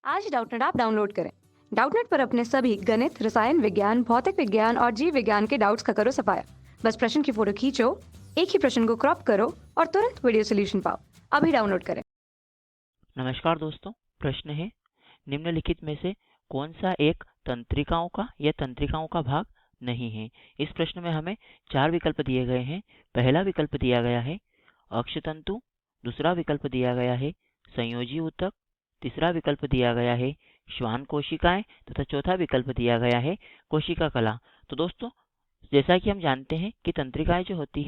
आज ही Doubtnut app download करें। Doubtnut पर अपने सभी गणित, रसायन विज्ञान, भौतिक विज्ञान और जीव विज्ञान के डाउट्स का करो सफाया। बस प्रश्न की फोटो खींचो, एक ही प्रश्न को क्रॉप करो और तुरंत वीडियो सोल्यूशन पाओ। अभी डाउनलोड करें। नमस्कार दोस्तों। प्रश्न है, निम्नलिखित में से कौन सा एक तंत्रिकाओं का या तंत्रिकाओं का भाग नहीं है। इस प्रश्न में हमें 4 विकल्प दिए गए हैं। पहला विकल्प दिया गया है अक्षतंतु, दूसरा विकल्प दिया गया है संयोजी ऊतक, तीसरा विकल्प दिया गया है श्वान कोशिकाएं तथा चौथा विकल्प दिया गया है कोशिका कला। तो दोस्तों, जैसा कि हम जानते हैं कि तंत्रिकाएं होती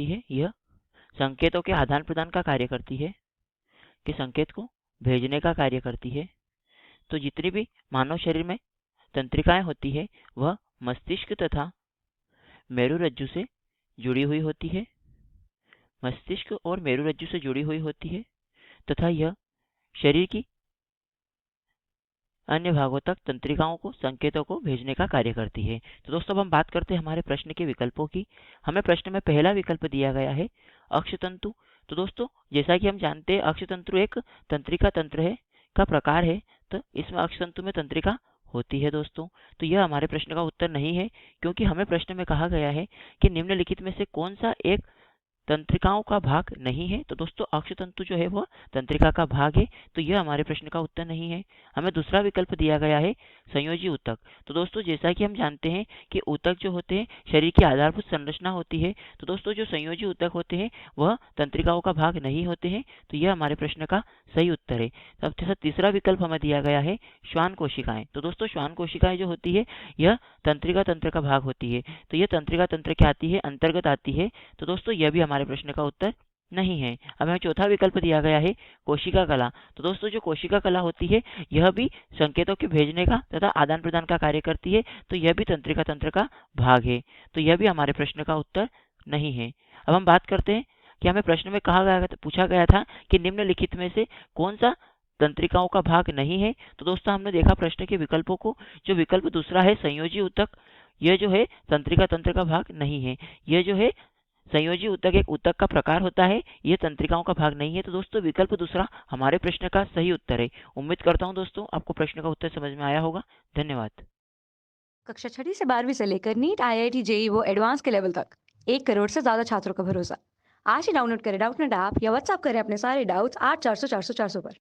है यह संकेतों के आदान प्रदान का कार्य करती है, कि संकेत को भेजने का कार्य करती है। तो जितनी भी मानव शरीर में तंत्रिकाएं होती है वह मस्तिष्क तथा मेरुरज्जु से जुड़ी हुई होती है। मस्तिष्क और मेरुरज्जु से जुड़ी हुई होती है तथा यह शरीर की अन्य भागों तक तंत्रिकाओं को संकेतों को भेजने का कार्य करती है। तो दोस्तों, अब हम बात करते हैं हमारे प्रश्न के विकल्पों की। हमें प्रश्न में पहला विकल्प दिया गया है अक्षतंतु। तो दोस्तों, जैसा कि हम जानते हैं अक्षतंतु एक तंत्रिका तंत्र है का प्रकार है। तो इसमें अक्षतंतु में तंत्रिका होती है दोस्तों। तो यह हमारे प्रश्न का उत्तर नहीं है, क्योंकि हमें प्रश्न में कहा गया है कि निम्नलिखित में से कौन सा एक तंत्रिकाओं का भाग नहीं है। तो दोस्तों, अक्षतंतु जो है वह तंत्रिका का भाग है। तो यह हमारे प्रश्न का उत्तर नहीं है। हमें दूसरा विकल्प दिया गया है संयोजी ऊतक। तो दोस्तों, जैसा कि हम जानते हैं कि ऊतक जो होते हैं शरीर की आधारभूत संरचना होती है। तो दोस्तों, जो संयोजी ऊतक होते हैं वह तंत्रिकाओं का भाग नहीं होते हैं। तो यह हमारे प्रश्न का सही उत्तर है। तब तीसरा विकल्प हमें दिया गया है श्वान कोशिकाएं। तो दोस्तों, श्वान कोशिकाएं जो होती है यह तंत्रिका तंत्र का भाग होती है। तो यह तंत्रिका तंत्र क्या आती है, अंतर्गत आती है। तो दोस्तों, यह भी हमारे प्रश्न का उत्तर नहीं है। अब हमें चौथा विकल्प दिया गया है कोशिका कला। तो दोस्तों, जो कोशिका कला होती है यह भी संकेतों के भेजने का तथा आदान प्रदान का कार्य करती है। तो यह भी तंत्रिका तंत्र का भाग है। तो यह भी हमारे प्रश्न का उत्तर नहीं है। अब हम बात करते हैं कि हमें प्रश्न में पूछा गया था कि निम्नलिखित में से कौन सा तंत्रिकाओं का भाग नहीं है। तो दोस्तों, हमने देखा प्रश्न के विकल्पों को। जो विकल्प दूसरा है संयोजी ऊतक, यह जो है तंत्रिका तंत्र का भाग नहीं है। यह जो है संयोजी ऊतक एक ऊतक का प्रकार होता है, यह तंत्रिकाओं का भाग नहीं है। तो दोस्तों, विकल्प दूसरा हमारे प्रश्न का सही उत्तर है। उम्मीद करता हूं दोस्तों आपको प्रश्न का उत्तर समझ में आया होगा। धन्यवाद। कक्षा 6 से 12वीं से लेकर नीट, IIT, JEE वो एडवांस के लेवल तक 1 करोड़ से ज्यादा छात्रों का भरोसा। आज ही डाउनलोड करें डाउटनेट ऐप या व्हाट्सएप करें अपने सारे डाउट्स 8400 400 400 पर।